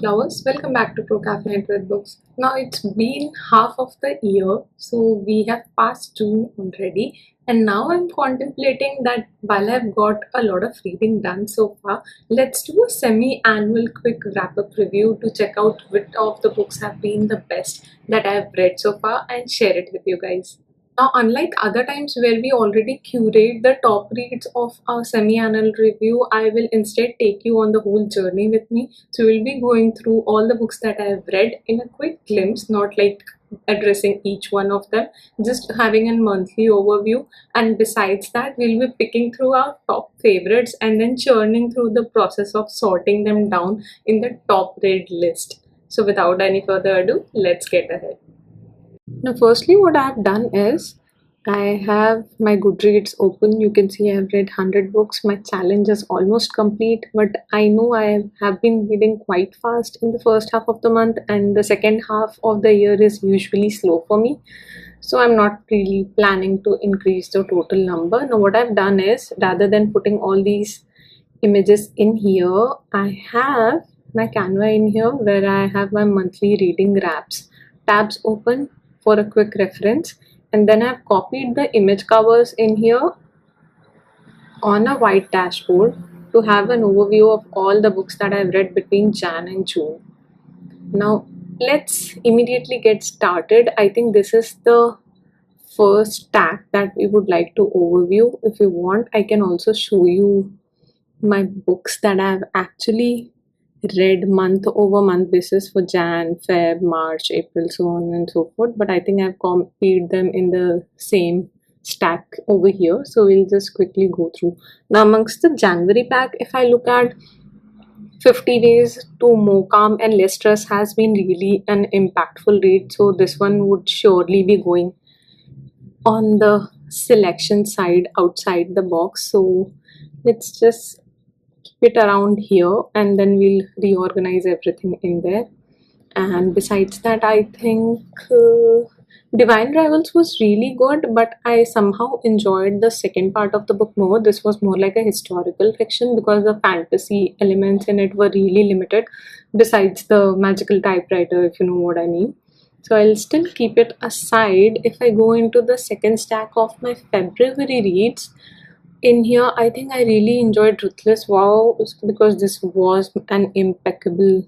lovers, welcome back to Procrastinate with Books. Now it's been half of the year, so we have passed June already, and now I'm contemplating that while I've got a lot of reading done so far, let's do a semi-annual quick wrap-up review to check out which of the books have been the best that I've read so far and share it with you guys. Now, unlike other times where we already curate the top reads of our semi-annual review, I will instead take you on the whole journey with me. So we'll be going through all the books that I have read in a quick glimpse, not like addressing each one of them, just having a monthly overview. And besides that, we'll be picking through our top favorites and then churning through the process of sorting them down in the top read list. So without any further ado, let's get ahead. Now, firstly, what I have done is I have my Goodreads open. You can see I have read 100 books. My challenge is almost complete, but I know I have been reading quite fast in the first half of the month, and the second half of the year is usually slow for me. So I'm not really planning to increase the total number. Now, what I've done is rather than putting all these images in here, I have my Canva in here where I have my monthly reading wraps tabs open for a quick reference, and then I've copied the image covers in here on a white dashboard to have an overview of all the books that I've read between Jan and June. Now let's immediately get started. I think this is the first tag that we would like to overview. If you want, I can also show you my books that I've actually read month over month basis for Jan, Feb, March, April, so on and so forth. But I think I've copied them in the same stack over here. So we'll just quickly go through. Now amongst the January pack, if I look at 50 Ways to More Calm and Less Stress has been really an impactful read. So this one would surely be going on the selection side outside the box. So let's just it around here and then we'll reorganize everything in there. And besides that, I think Divine Rivals was really good, but I somehow enjoyed the second part of the book more. This was more like a historical fiction because the fantasy elements in it were really limited, besides the magical typewriter, if you know what I mean. So I'll still keep it aside. If I go into the second stack of my February reads, in here, I think I really enjoyed Ruthless Wow because this was an impeccable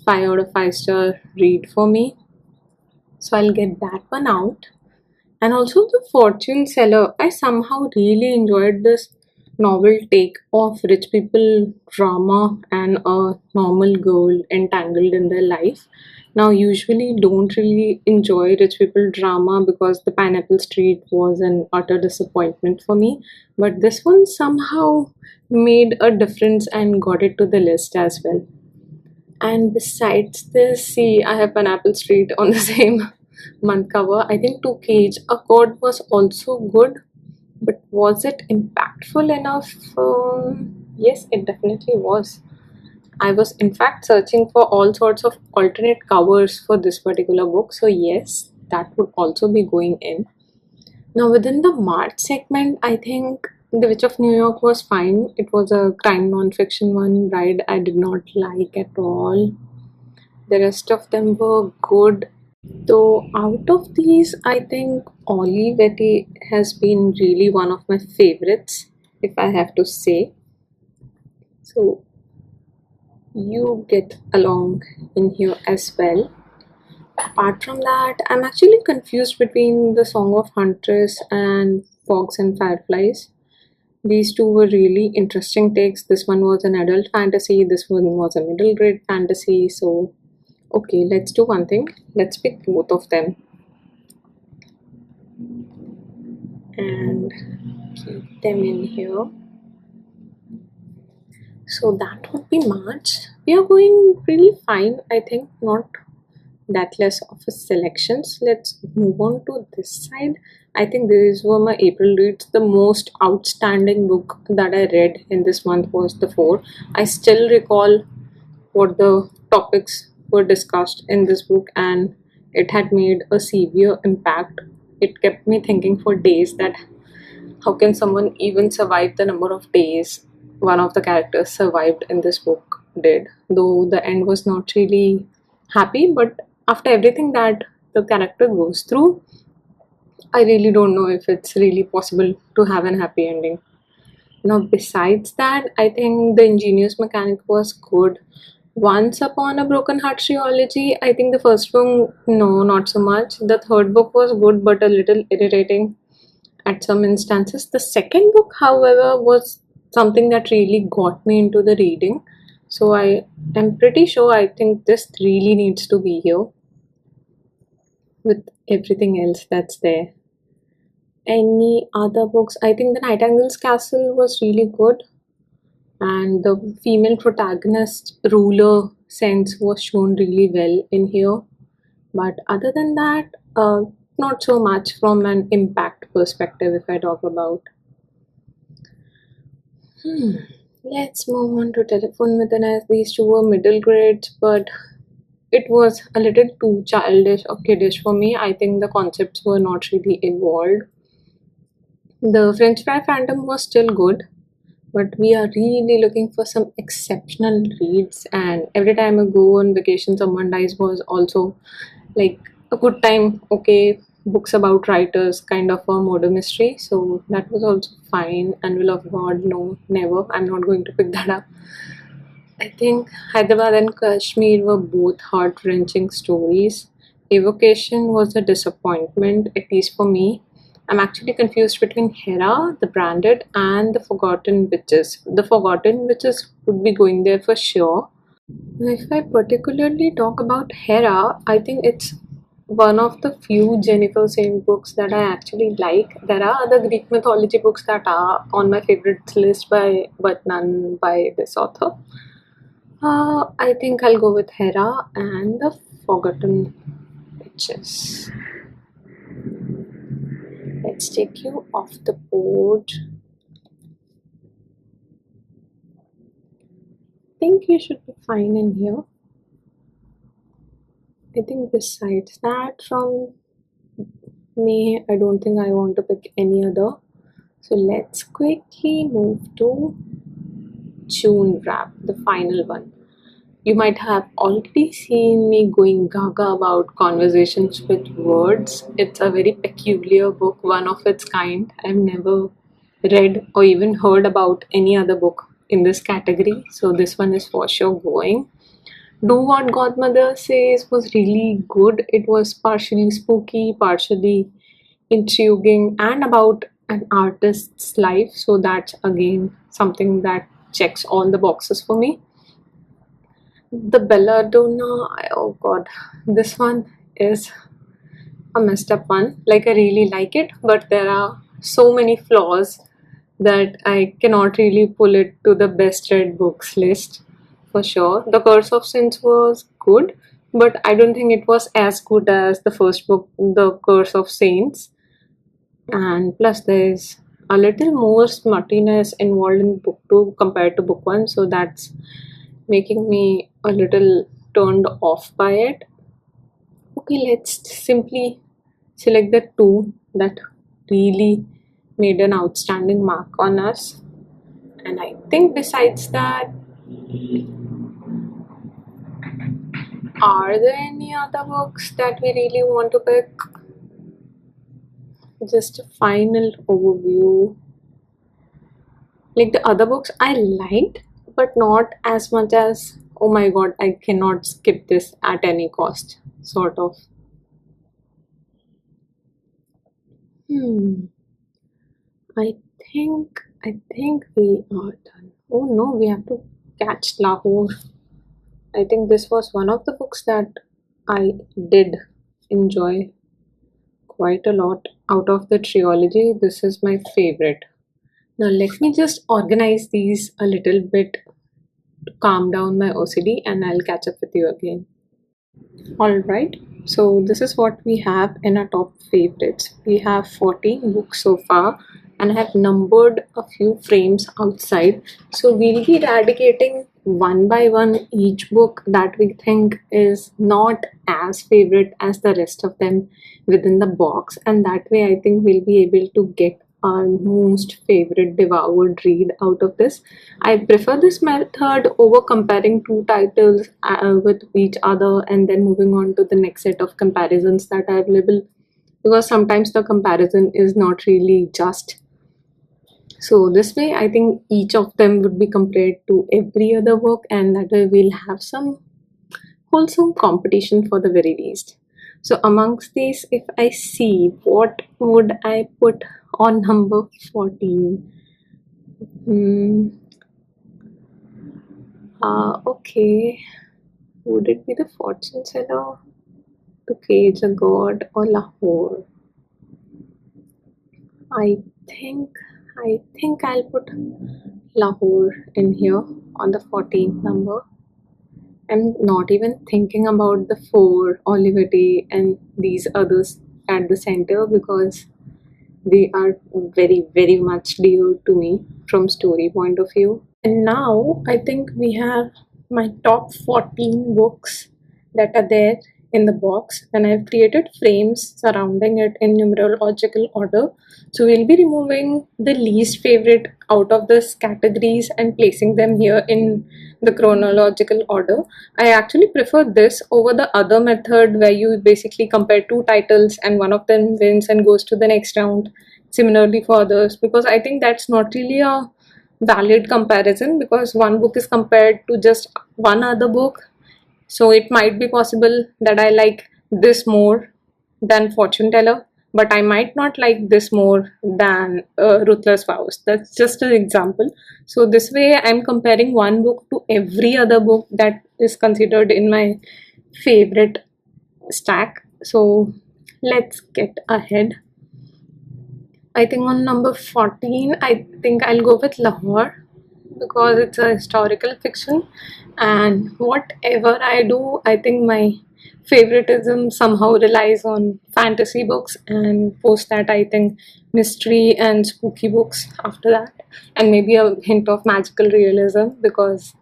5 out of 5 star read for me. So I'll get that one out. And also the Fortune Seller. I somehow really enjoyed this novel take of rich people drama and a normal girl entangled in their life. Now, usually don't really enjoy rich people drama because the Pineapple Street was an utter disappointment for me. But this one somehow made a difference and got it to the list as well. And besides this, see, I have Pineapple Street on the same month cover. I think To Cage Accord was also good, but was it impactful enough? Yes, it definitely was. I was in fact searching for all sorts of alternate covers for this particular book, so yes, that would also be going in. Now within the March segment, I think The Witch of New York was fine. It was a crime non-fiction one, right? I did not like at all. The rest of them were good. Though out of these, I think Olivetti has been really one of my favorites, if I have to say. So you get along in here as well. Apart from that, I'm actually confused between The Song of Huntress and Fogs and Fireflies. These two were really interesting takes. This one was an adult fantasy, this one was a middle grade fantasy. So okay, let's do one thing. Let's pick both of them and keep them in here. So that would be March. We are going really fine, I think, not that less of a selections. Let's move on to this side. I think these were my April reads. The most outstanding book that I read in this month was The Four. I still recall what the topics were discussed in this book, and it had made a severe impact. It kept me thinking for days that how can someone even survive the number of days one of the characters survived in this book. did, though the end was not really happy. But after everything that the character goes through, I really don't know if it's really possible to have an happy ending. Now, besides that, I think the ingenious mechanic was good. Once Upon a Broken Heart trilogy, I think the first one, no, not so much. The third book was good but a little irritating at some instances. The second book, however, was something that really got me into the reading. So I am pretty sure I think this really needs to be here with everything else that's there. Any other books? I think The Nightingale's Castle was really good, and the female protagonist ruler sense was shown really well in here. But other than that, not so much from an impact perspective if I talk about. Let's move on to Telephone with an S. These two were middle grades, but it was a little too childish or kiddish for me. I think the concepts were not really evolved. The French Fry Phantom was still good, but we are really looking for some exceptional reads. And every time I go on vacation, someone dies was also like a good time. Okay, books about writers, kind of a murder mystery. So that was also fine. And Will of God, no, never. I'm not going to pick that up. I think Hyderabad and Kashmir were both heart wrenching stories. Evocation was a disappointment, at least for me. I'm actually confused between Hera, the Branded, and the Forgotten Witches. The Forgotten Witches would be going there for sure. If I particularly talk about Hera, I think it's one of the few Jennifer Saint books that I actually like. There are other Greek mythology books that are on my favorites list but none by this author. I think I'll go with Hera and the Forgotten Witches. Let's take you off the board. I think you should be fine in here. I think besides that, from me, I don't think I want to pick any other. So let's quickly move to June wrap, the final one. You might have already seen me going gaga about Conversations with Words. It's a very peculiar book, one of its kind. I've never read or even heard about any other book in this category, so this one is for sure going. Do What Godmother Says was really good. It was partially spooky, partially intriguing, and about an artist's life, so that's again something that checks all the boxes for me. The Belladonna, oh god, this one is a messed up one. Like, I really like it, but there are so many flaws that I cannot really pull it to the best read books list for sure. The Curse of Sins was good, but I don't think it was as good as the first book, The Curse of Saints. And plus, there's a little more smuttiness involved in book 2 compared to book 1, so that's making me a little turned off by it. Okay, let's simply select the two that really made an outstanding mark on us. And I think besides that, are there any other books that we really want to pick? Just a final overview. Like, the other books I liked, but not as much as, oh my god, I cannot skip this at any cost, sort of. I think we are done. Oh no, we have to catch Lahore. I think this was one of the books that I did enjoy quite a lot. Out of the trilogy, this is my favorite. Now let me just organize these a little bit to calm down my OCD, and I'll catch up with you again. Alright, so this is what we have in our top favorites. We have 14 books so far, and I have numbered a few frames outside. So we'll be eradicating one by one each book that we think is not as favorite as the rest of them within the box, and that way I think we'll be able to get our most favorite devoured read out of this. I prefer this method over comparing two titles with each other and then moving on to the next set of comparisons that are available, because sometimes the comparison is not really just. So this way, I think each of them would be compared to every other work, and that way we'll have some wholesome competition for the very least. So amongst these, if I see what would I put on number 14? Hmm. Okay. Would it be the Fortune Seller, To Cage a God, or Lahore? I think I think I'll put Lahore in here on the 14th number. I'm not even thinking about the four, Olivetti, and these others at the center, because they are very, very much dear to me from story point of view. And now I think we have my top 14 books that are there in the box, and I've created frames surrounding it in numerological order. So we'll be removing the least favorite out of these categories and placing them here in the chronological order. I actually prefer this over the other method where you basically compare two titles and one of them wins and goes to the next round. Similarly for others, because I think that's not really a valid comparison, because one book is compared to just one other book. So it might be possible that I like this more than Fortune Teller, but I might not like this more than Ruthless Vows. That's just an example. So this way I'm comparing one book to every other book that is considered in my favorite stack. So let's get ahead. I think on number 14, I think I'll go with Lahore, because it's a historical fiction, and whatever I do, I think my favoritism somehow relies on fantasy books, and post that, I think mystery and spooky books after that, and maybe a hint of magical realism, because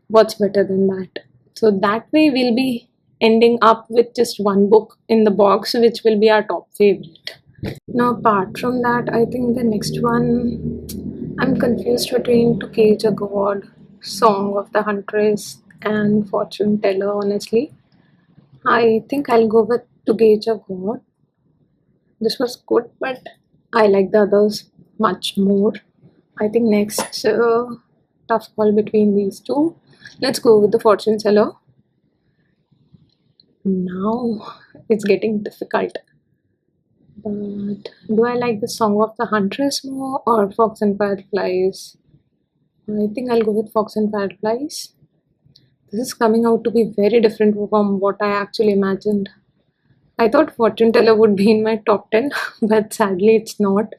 what's better than that? So that way, we'll be ending up with just one book in the box, which will be our top favorite. Now, apart from that, I think the next one, I'm confused between To Cage a God, Song of the Huntress, and Fortune Teller, honestly. I think I'll go with To Cage a God. This was good, but I like the others much more. I think next, tough call between these two. Let's go with the Fortune Seller. Now it's getting difficult. But do I like the Song of the Huntress more or Fox and Fireflies? I think I'll go with Fox and Fireflies. This is coming out to be very different from what I actually imagined. I thought Fortune Teller would be in my top 10, but sadly it's not.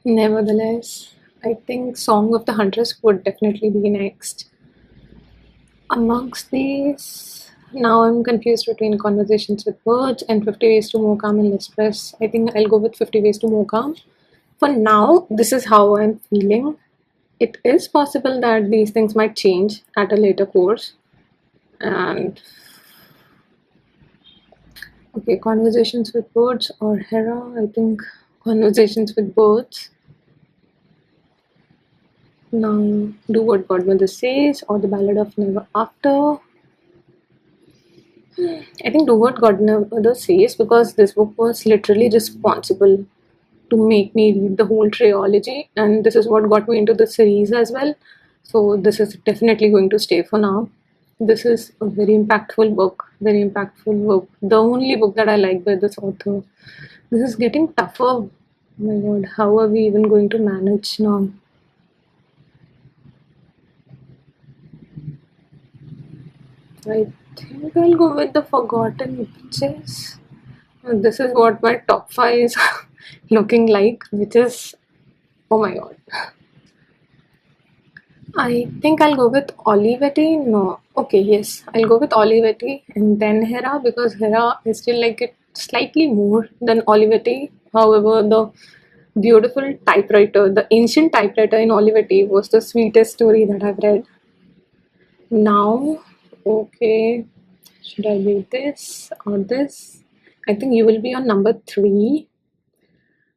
Nevertheless, I think Song of the Huntress would definitely be next. Amongst these, now I'm confused between Conversations with Birds and 50 Ways to More Calm and Less Stress. I think I'll go with 50 Ways to More Calm. For now, this is how I'm feeling. It is possible that these things might change at a later course. And okay, Conversations with Birds or Hera. I think Conversations with Birds. Now, Do What Godmother Says or The Ballad of Never After. I think Do What Godmother Says, because this book was literally responsible to make me read the whole trilogy, and this is what got me into the series as well. So this is definitely going to stay for now. This is a very impactful book, very impactful book. The only book that I like by this author. This is getting tougher. Oh my god, how are we even going to manage now? I think I'll go with The Forgotten Witches. This is what my top 5 is looking like, which is, oh my god. I think I'll go with Olivetti. No, okay, yes, I'll go with Olivetti and then Hera, because Hera is still like it slightly more than Olivetti. However, the beautiful typewriter, the ancient typewriter in Olivetti was the sweetest story that I've read. Now, okay, should I read this or this? I think you will be on number 3.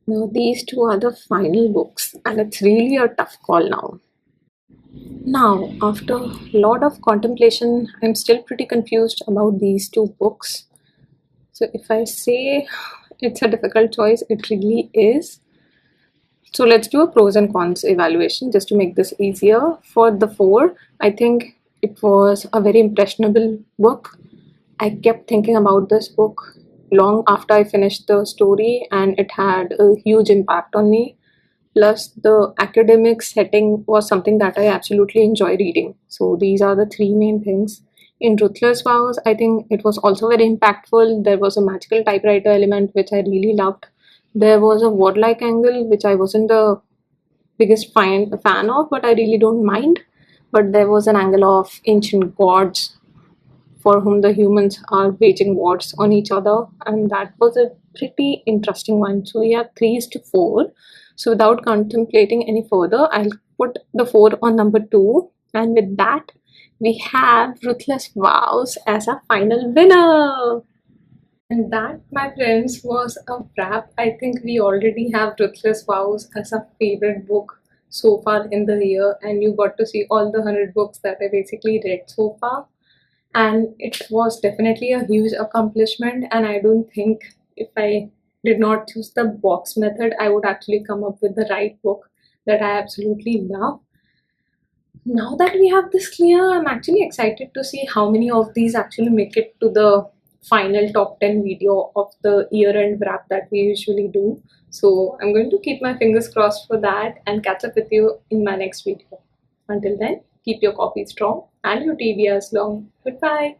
Now, these two are the final books, and it's really a tough call now. Now, after a lot of contemplation, I'm still pretty confused about these two books. So, if I say it's a difficult choice, it really is. So, let's do a pros and cons evaluation just to make this easier. For the four, I think it was a very impressionable book. I kept thinking about this book long after I finished the story, and it had a huge impact on me. Plus, the academic setting was something that I absolutely enjoy reading. So, these are the three main things. In Ruthless Vows, I think it was also very impactful. There was a magical typewriter element, which I really loved. There was a warlike angle, which I wasn't the biggest fan of, but I really don't mind. But there was an angle of ancient gods for whom the humans are waging wars on each other, and that was a pretty interesting one. So we have 3:4. So without contemplating any further, I'll put the 4 on number 2, and with that, we have Ruthless Vows as a final winner. And that, my friends, was a wrap. I think we already have Ruthless Vows as a favorite book so far in the year, and you got to see all the 100 books that I basically read so far. And it was definitely a huge accomplishment, and I don't think if I did not choose the box method, I would actually come up with the right book that I absolutely love. Now that we have this clear, I'm actually excited to see how many of these actually make it to the final top 10 video of the year-end wrap that we usually do. So I'm going to keep my fingers crossed for that and catch up with you in my next video. Until then, keep your coffee strong and your TBRs long. Goodbye.